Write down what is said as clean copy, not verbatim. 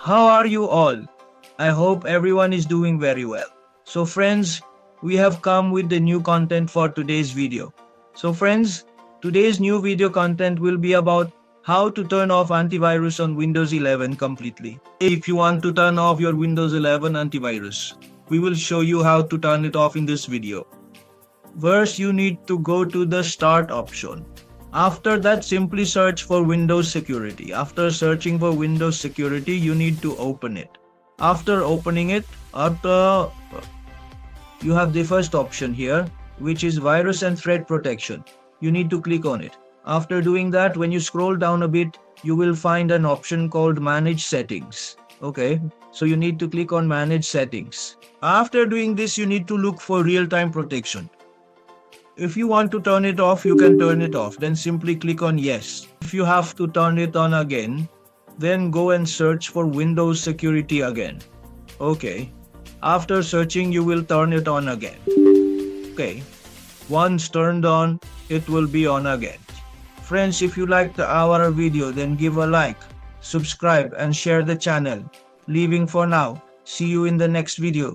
How are you all? I hope everyone is doing very well. So friends, we have come with the new content for today's video. So friends, today's new video content will be about how to turn off antivirus on Windows 11 completely. If you want to turn off your Windows 11 antivirus, we will show you how to turn it off in this video. First, you need to go to the Start option. After that, simply search for Windows Security. After searching for Windows Security, you need to open it. After opening it, you have the first option here, which is Virus and Threat Protection. You need to click on it. After doing that, when you scroll down a bit, you will find an option called Manage Settings. Okay, so you need to click on Manage Settings. After doing this, you need to look for Real-Time Protection. If you want to turn it off, you can turn it off. Then simply click on Yes. If you have to turn it on again, then go and search for Windows Security again. Okay. After searching, you will turn it on again. Okay. Once turned on, it will be on again. Friends, if you liked our video, then give a like, subscribe and share the channel. Leaving for now. See you in the next video.